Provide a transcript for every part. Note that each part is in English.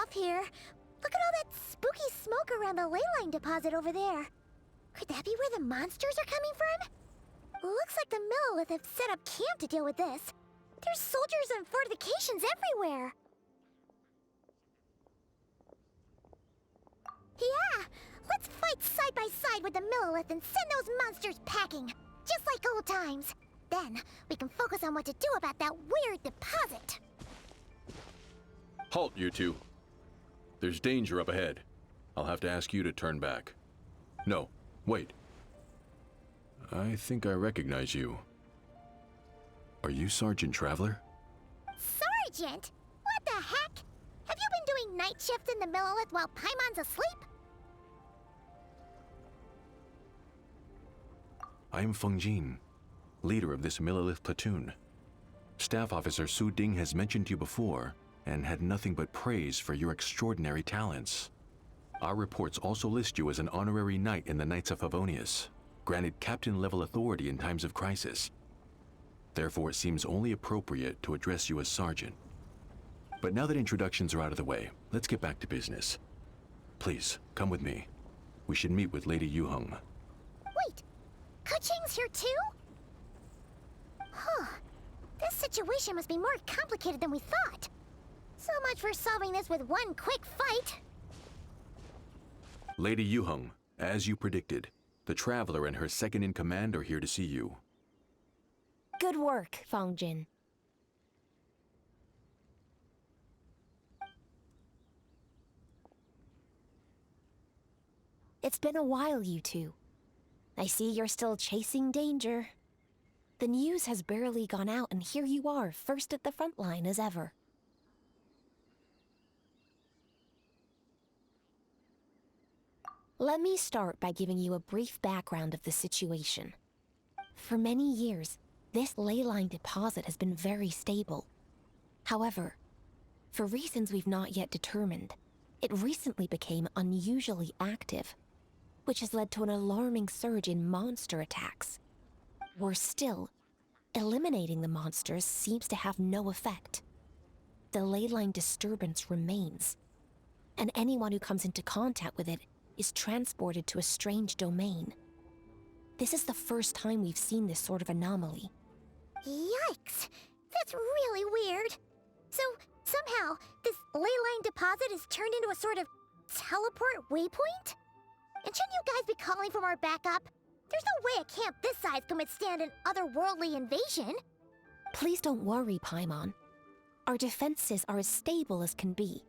off here. Look at all that spooky smoke around the ley line deposit over there. Could that be where the monsters are coming from? Looks like the Millelith have set up camp to deal with this. There's soldiers and fortifications everywhere. Yeah, let's fight side by side with the Millelith and send those monsters packing, just like old times. Then we can focus on what to do about that weird deposit. Halt, you two. There's danger up ahead. I'll have to ask you to turn back. No, wait. I think I recognize you. Are you Sergeant Traveler? Sergeant? What the heck? Have you been doing night shifts in the Millelith while Paimon's asleep? I am Feng Jin, leader of this Millelith platoon. Staff Officer Su Ding has mentioned you before and had nothing but praise for your extraordinary talents. Our reports also list you as an honorary knight in the Knights of Favonius, granted captain-level authority in times of crisis. Therefore, it seems only appropriate to address you as Sergeant. But now that introductions are out of the way, let's get back to business. Please, come with me. We should meet with Lady Yuheng. Wait, Keqing's here too? Huh. This situation must be more complicated than we thought. So much for solving this with one quick fight. Lady Yuheng, as you predicted, the Traveler and her second-in-command are here to see you. Good work, Feng Jin. It's been a while, you two. I see you're still chasing danger. The news has barely gone out, and here you are, first at the front line as ever. Let me start by giving you a brief background of the situation. For many years, this ley line deposit has been very stable. However, for reasons we've not yet determined, it recently became unusually active, which has led to an alarming surge in monster attacks. Worse still, eliminating the monsters seems to have no effect. The ley line disturbance remains, and anyone who comes into contact with it is transported to a strange domain. This is the first time we've seen this sort of anomaly. Yikes! That's really weird. So, somehow, this ley line deposit is turned into a sort of teleport waypoint? And shouldn't you guys be calling for more backup? There's no way a camp this size can withstand an otherworldly invasion. Please don't worry, Paimon. Our defenses are as stable as can be,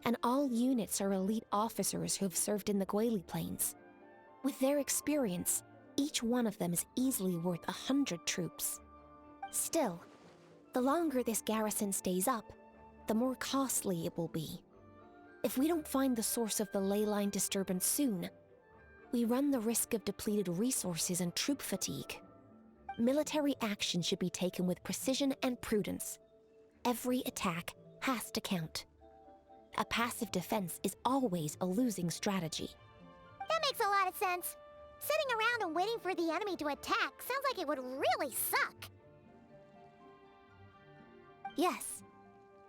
and all units are elite officers who have served in the Guili Plains. With their experience, each one of them is easily worth 100 troops. Still, the longer this garrison stays up, the more costly it will be. If we don't find the source of the ley line disturbance soon, we run the risk of depleted resources and troop fatigue. Military action should be taken with precision and prudence. Every attack has to count. A passive defense is always a losing strategy. That makes a lot of sense. Sitting around and waiting for the enemy to attack sounds like it would really suck. Yes,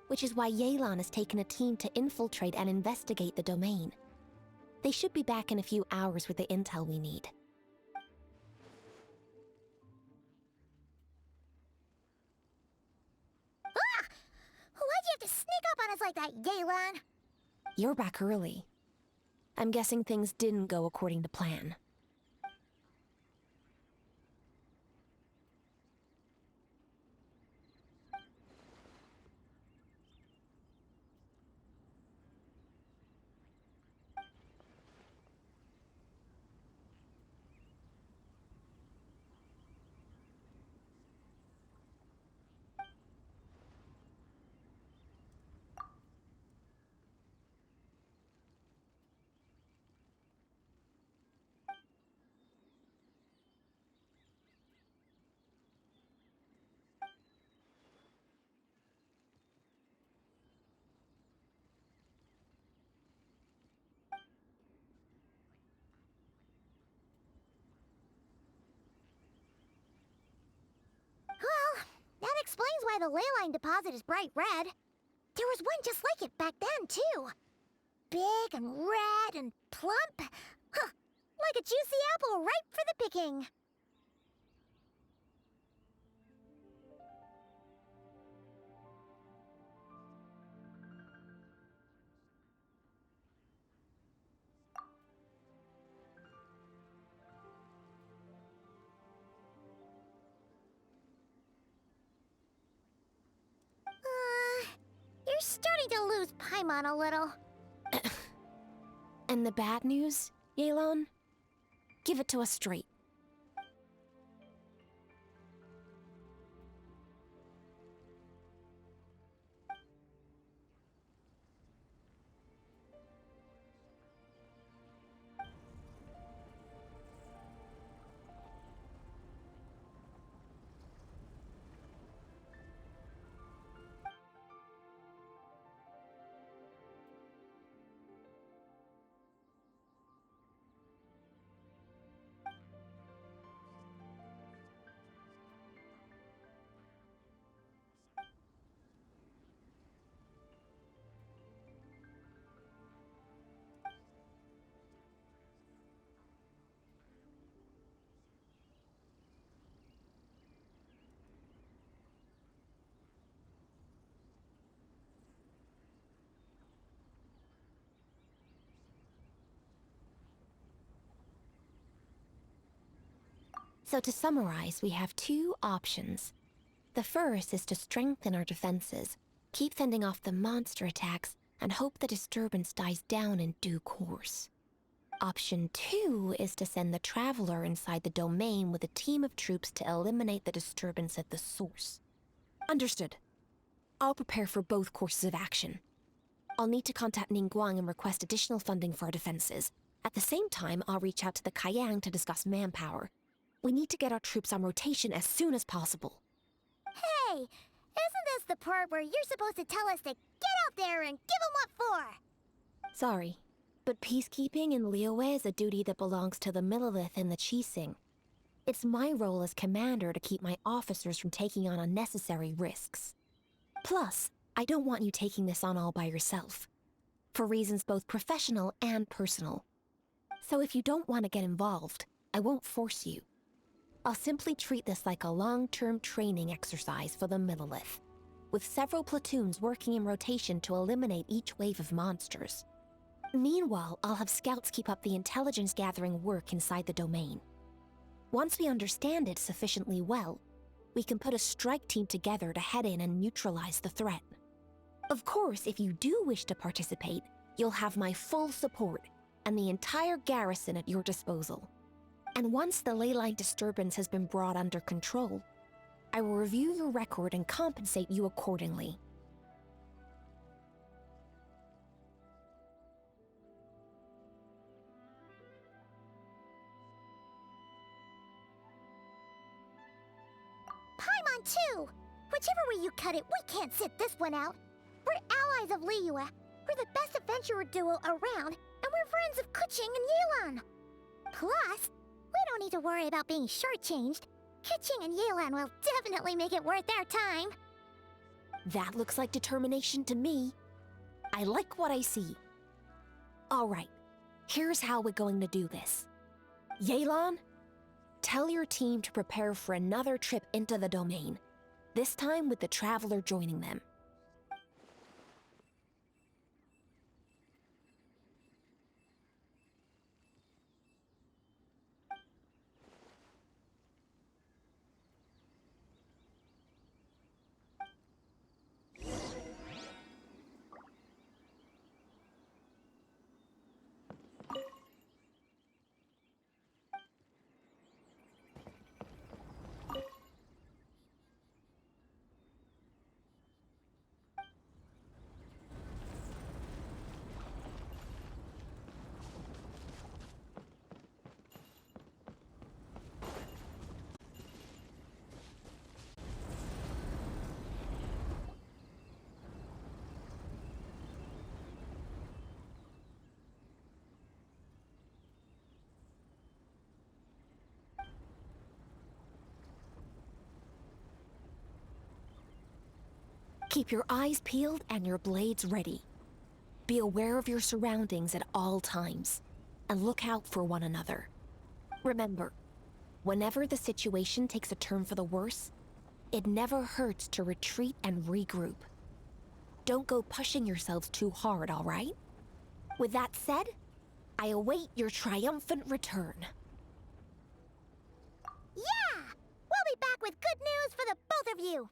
which is why Yelan has taken a team to infiltrate and investigate the domain. They should be back in a few hours with the intel we need. Ah! Why'd you have to sneak up on us like that, Yelan? You're back early. I'm guessing things didn't go according to plan. Well, that explains why the ley line deposit is bright red. There was one just like it back then, too. Big and red and plump. Huh, like a juicy apple ripe for the picking. You're starting to lose Paimon a little. And the bad news, Yelan? Give it to us straight. So to summarize, we have two options. The first is to strengthen our defenses, keep fending off the monster attacks, and hope the disturbance dies down in due course. Option 2 is to send the Traveler inside the domain with a team of troops to eliminate the disturbance at the source. Understood. I'll prepare for both courses of action. I'll need to contact Ningguang and request additional funding for our defenses. At the same time, I'll reach out to the Kayang to discuss manpower. We need to get our troops on rotation as soon as possible. Hey, isn't this the part where you're supposed to tell us to get out there and give 'em what for? Sorry, but peacekeeping in Liyue is a duty that belongs to the Millelith and the Qixing. It's my role as commander to keep my officers from taking on unnecessary risks. Plus, I don't want you taking this on all by yourself, for reasons both professional and personal. So if you don't want to get involved, I won't force you. I'll simply treat this like a long-term training exercise for the Millelith, with several platoons working in rotation to eliminate each wave of monsters. Meanwhile, I'll have scouts keep up the intelligence-gathering work inside the domain. Once we understand it sufficiently well, we can put a strike team together to head in and neutralize the threat. Of course, if you do wish to participate, you'll have my full support and the entire garrison at your disposal. And once the leyline disturbance has been brought under control, I will review your record and compensate you accordingly. Paimon too! Whichever way you cut it, we can't sit this one out. We're allies of Liyue. We're the best adventurer duo around, and we're friends of Keqing and Yelan. Plus, we don't need to worry about being shortchanged. Keqing and Yelan will definitely make it worth their time. That looks like determination to me. I like what I see. All right, here's how we're going to do this. Yelan, tell your team to prepare for another trip into the domain, this time with the Traveler joining them. Keep your eyes peeled and your blades ready. Be aware of your surroundings at all times, and look out for one another. Remember, whenever the situation takes a turn for the worse, it never hurts to retreat and regroup. Don't go pushing yourselves too hard, all right? With that said, I await your triumphant return. Yeah! We'll be back with good news for the both of you!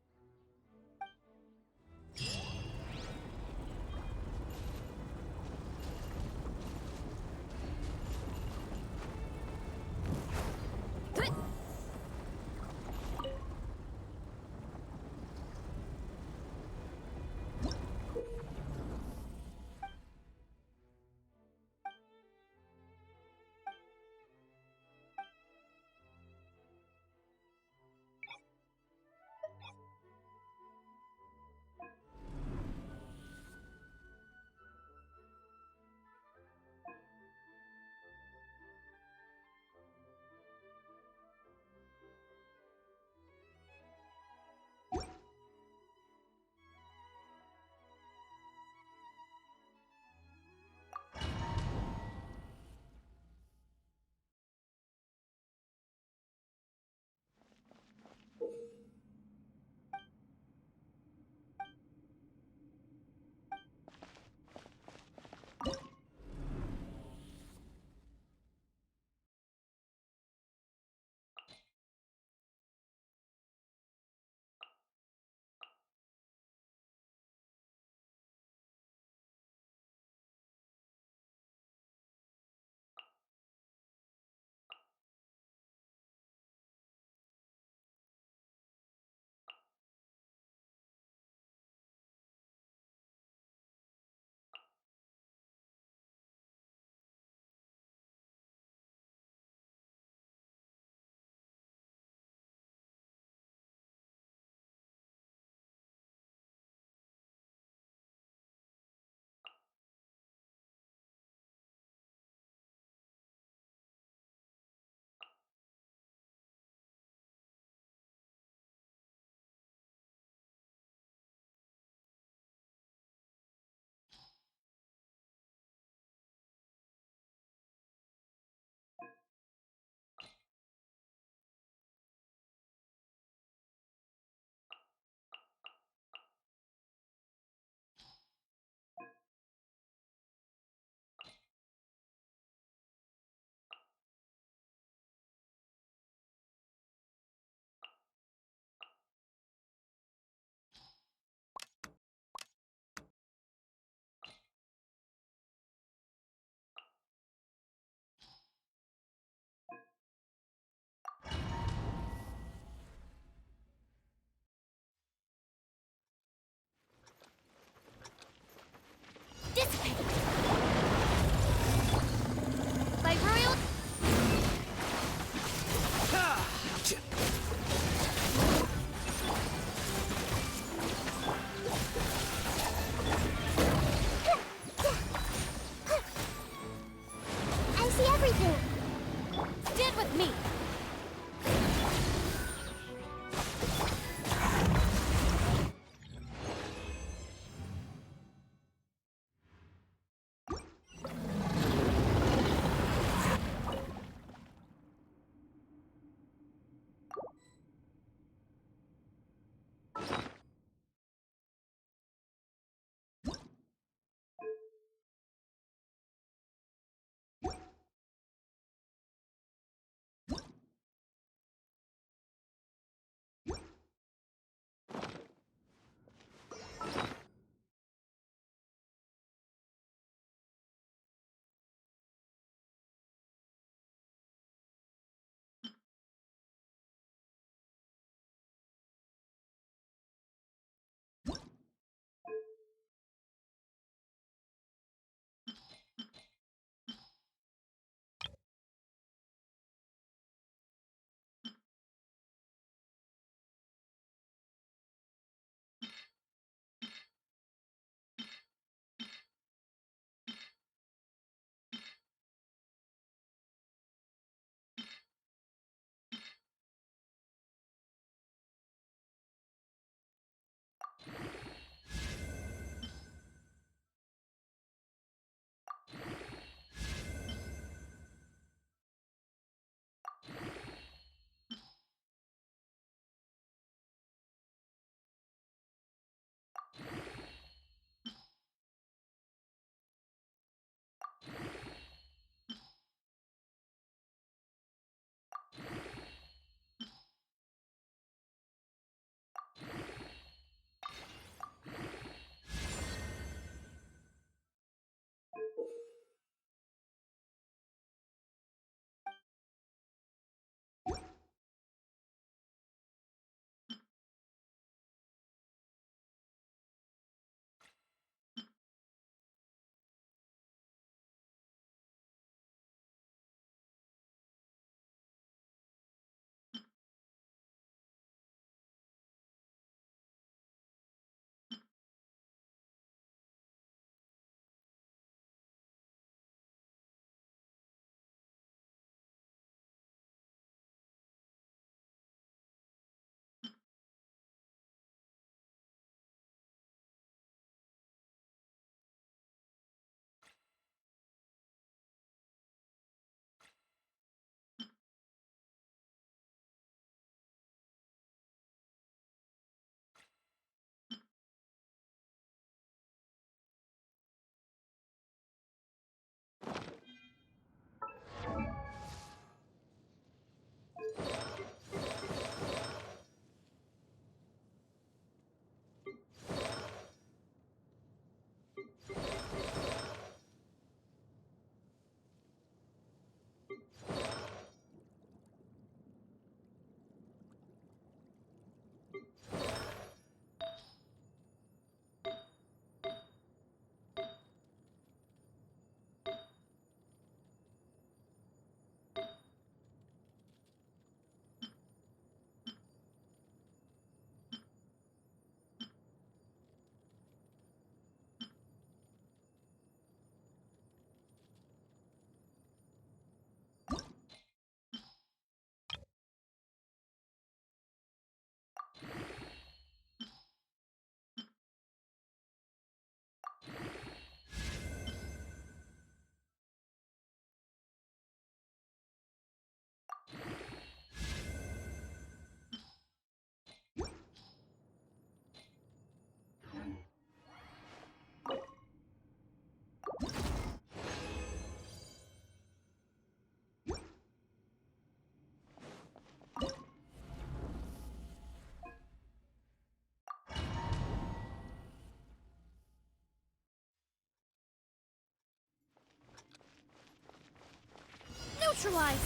neutralized.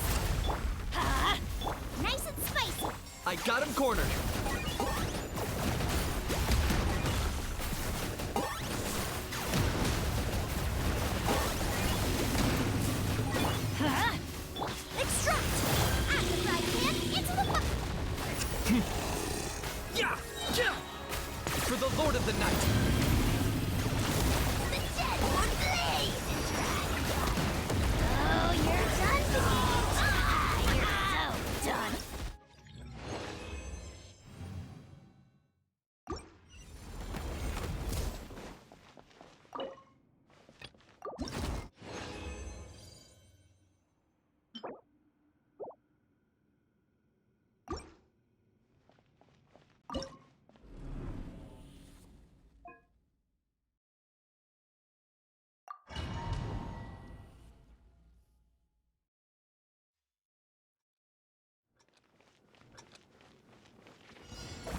Ha! Nice and spicy. I got him cornered. Huh? Extract! Acid right hand into the Yeah! Yeah! For the Lord of the Night! The dead one blaze! Oh, you're done, Pete! You're so done!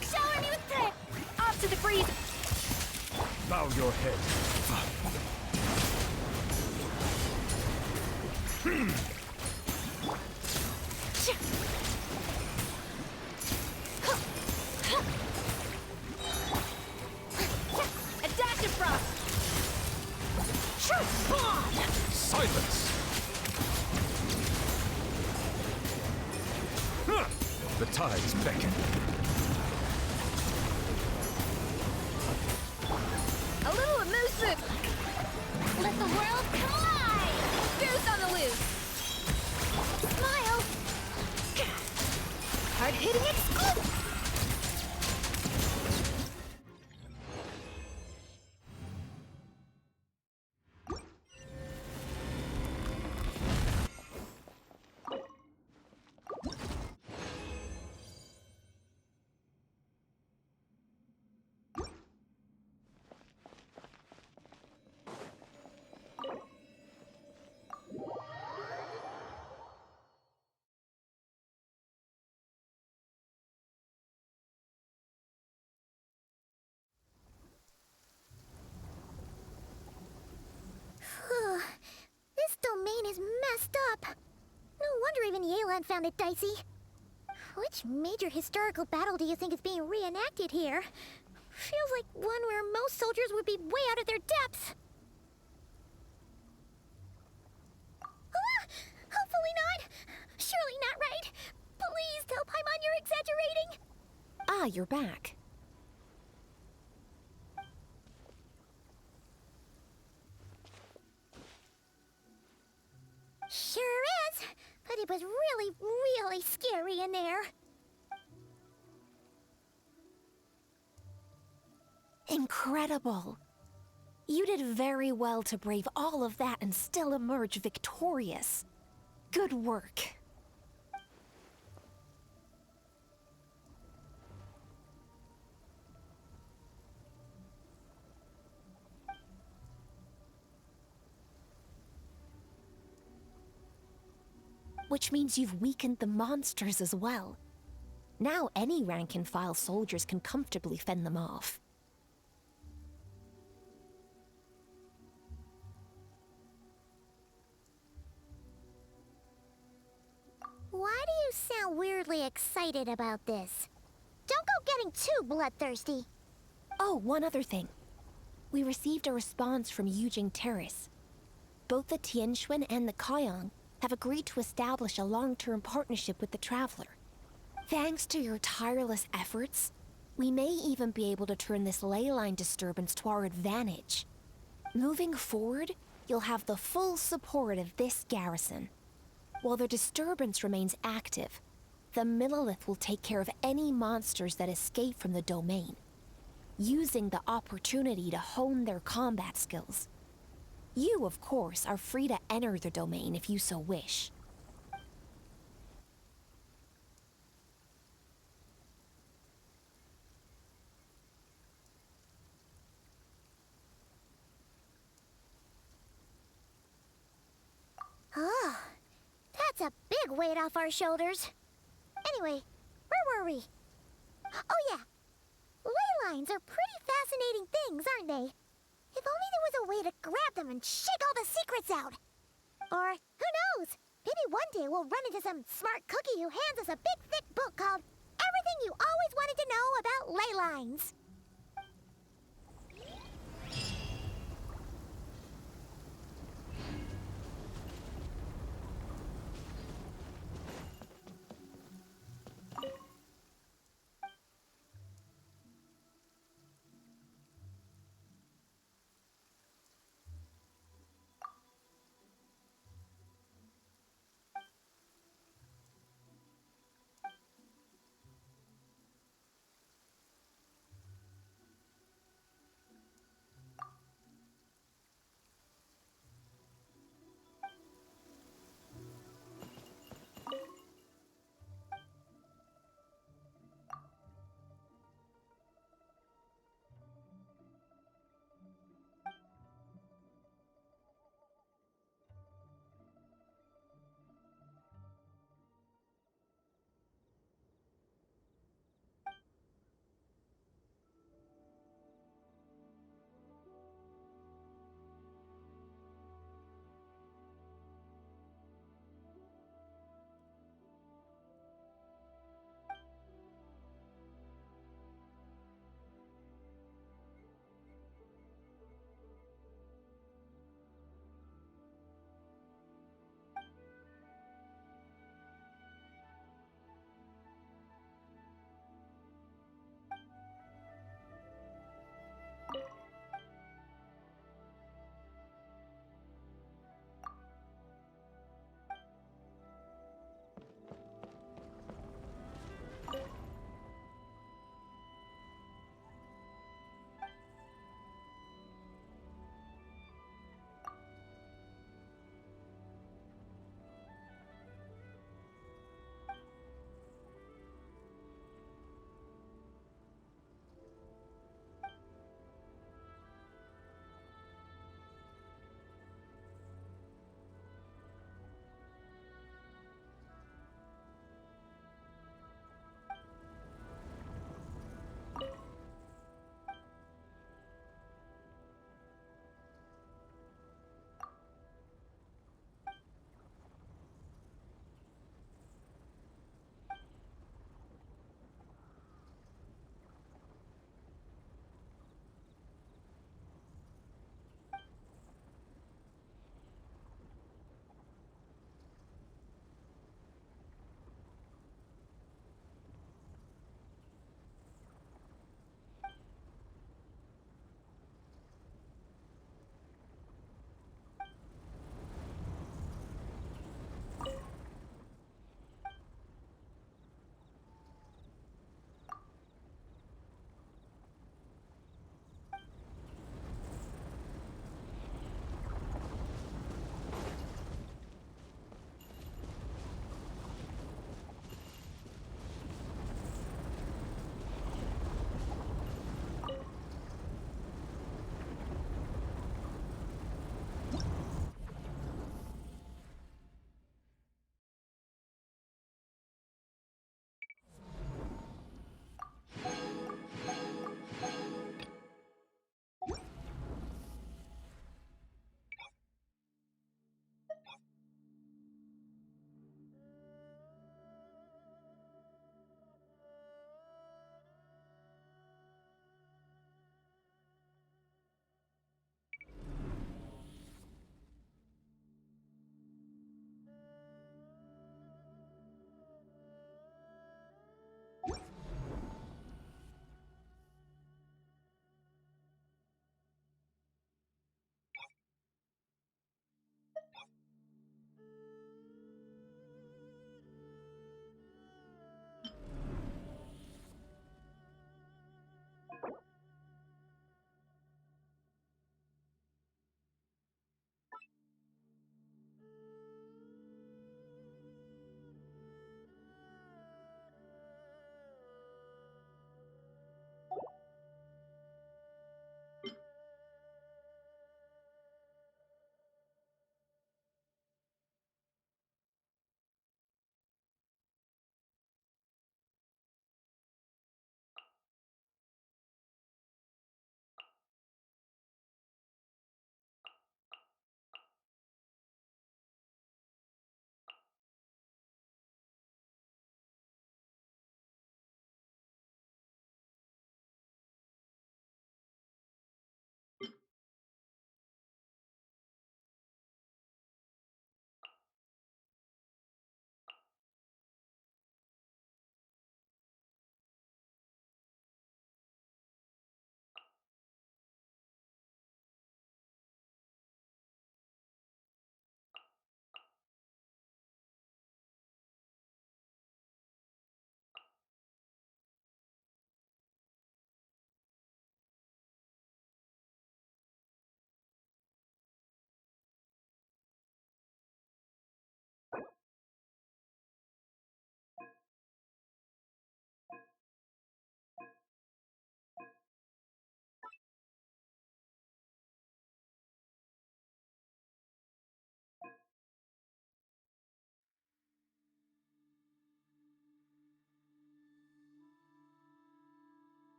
Shower me with prayer! Off to the freeze! Bow your head. Adaptive frost! Silence! The tides beckon. A little elusive! Let the world collide! Goose on the loose! Smile! Hard-hitting exclusive! This domain is messed up. No wonder even Yelan found it dicey. Which major historical battle do you think is being reenacted here? Feels like one where most soldiers would be way out of their depths. Ah, hopefully not. Surely not right. Please tell Paimon you're exaggerating. Ah, you're back. Sure is, but it was really, really scary in there. Incredible. You did very well to brave all of that and still emerge victorious. Good work. Which means you've weakened the monsters as well. Now any rank-and-file soldiers can comfortably fend them off. Why do you sound weirdly excited about this? Don't go getting too bloodthirsty. Oh, one other thing. We received a response from Yujing Terrace. Both the Tianxuan and the Kaiyang have agreed to establish a long-term partnership with the Traveler. Thanks to your tireless efforts, we may even be able to turn this ley line disturbance to our advantage. Moving forward, you'll have the full support of this garrison. While the disturbance remains active, the Millelith will take care of any monsters that escape from the domain, using the opportunity to hone their combat skills. You, of course, are free to enter the domain if you so wish. Oh, that's a big weight off our shoulders. Anyway, where were we? Oh yeah, ley lines are pretty fascinating things, aren't they? If only there was a way to grab them and shake all the secrets out. Or, who knows, Maybe one day we'll run into some smart cookie who hands us a big, thick book called Everything You Always Wanted to Know About Ley Lines.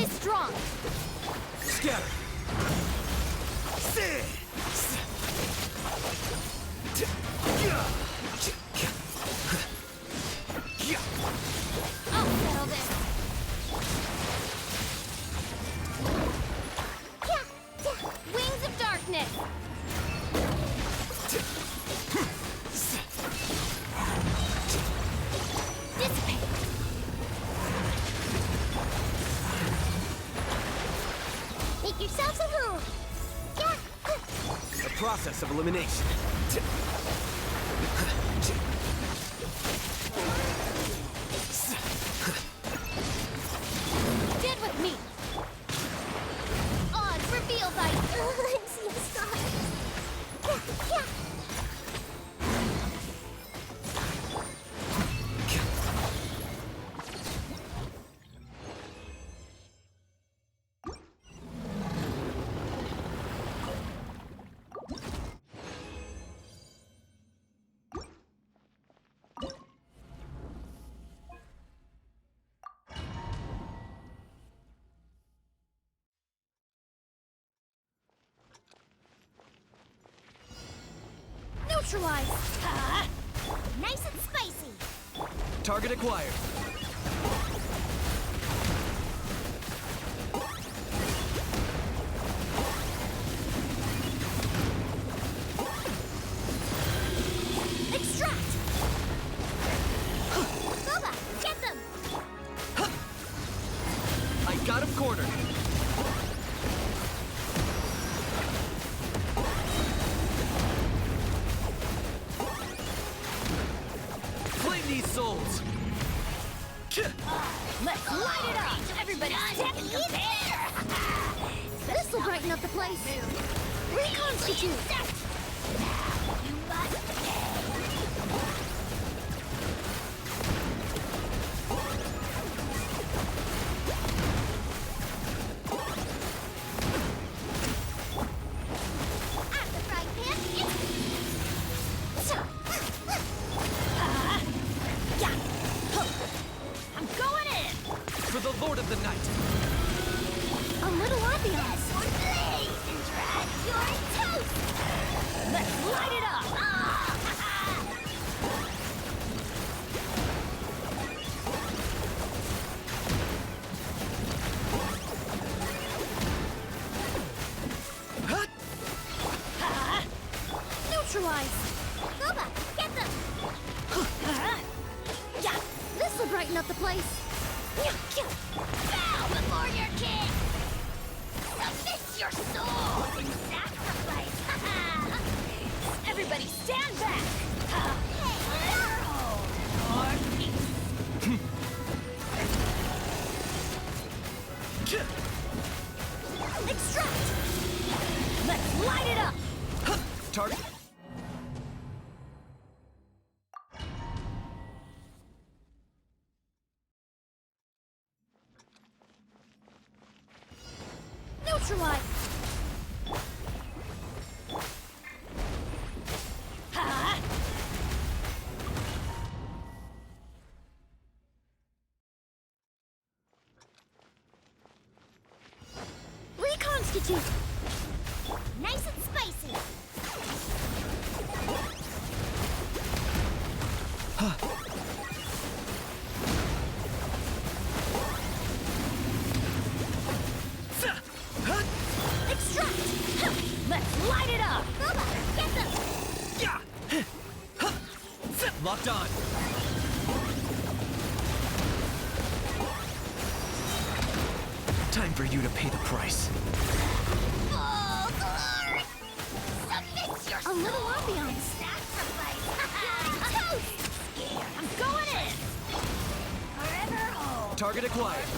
Stay strong. Scatter. I'll settle this. Wings of darkness. Dissipate. Make yourselves at home. The process of elimination. Get with me. On for v5. I'm so sorry. Neutralize. Nice and spicy. Target acquired. Extract. Boba, get them. I got him cornered. Flame these souls. Let's light it up. Everybody step in there. This will brighten up the place. Reconstitute. You must at the frying pan. I'm going in. For the Lord of the Night. A little ambiance. Blaze and drag your toast. Let's light it up. Neutralize. Boba, get them. Yeah, this will brighten up the place. Bow before your king. Submit your soul in sacrifice. Everybody stand back. Or peace. Extract. Let's light it up. Target. Neutralize. Reconstitute. Nice and spicy. Extract. Let's light it up. Boba, get them. Locked on. Time for you to pay the price. Oh, glory. Submit your soul. A little ambiance. Sacrifice. Toast. I'm going in. Forever home. Target acquired.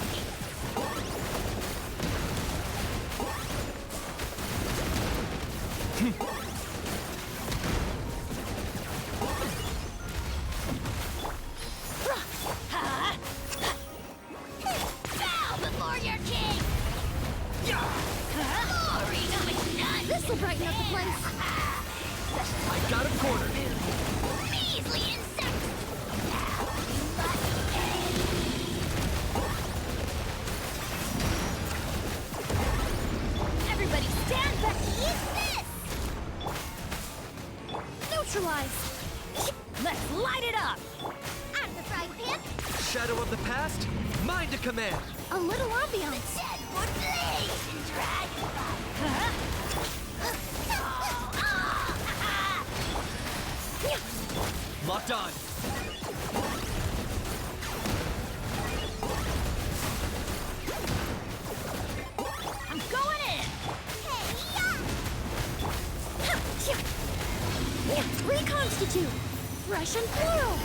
Bow before your king. Glory, no, it's not. This will brighten up the place. I got him cornered. Measly insect. Now you must pay. Kind of command. A little ambiance. The dead would blaze in dragonfire. Locked on. I'm going in. Reconstitute. Russian plural.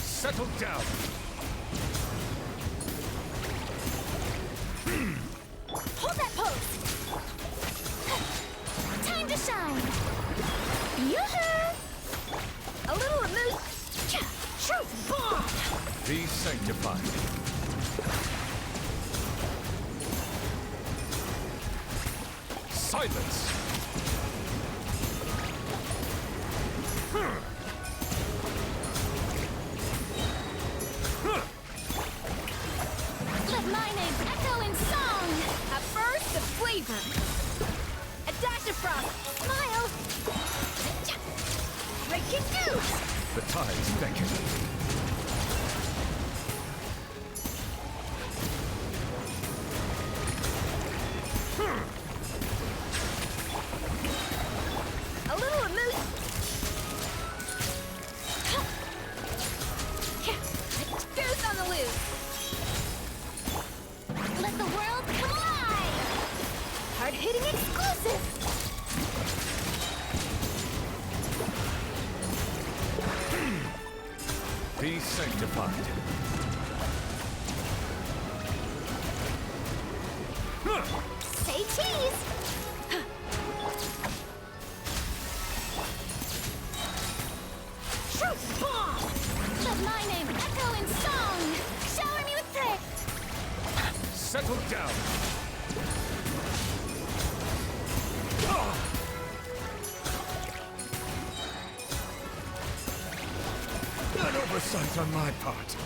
Settle down. Hold that pose. Time to shine. Yoo-hoo! A little amuse. Truth bomb. Be sanctified. Silence. Let my name echo in song. A burst of flavor. A dash of frost. Smile. Breaking news. The tides beckon. A little amuse. Goose on the loose. Let the world come alive. Hard-hitting exclusive. Be sanctified. Say cheese. Truth bomb. Let my name echo in song. Shower me with praise. Settle down. An oversight on my part.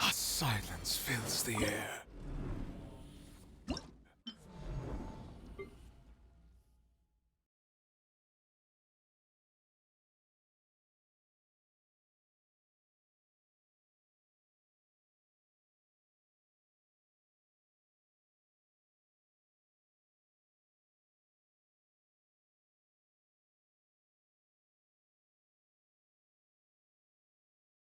A silence fills the air.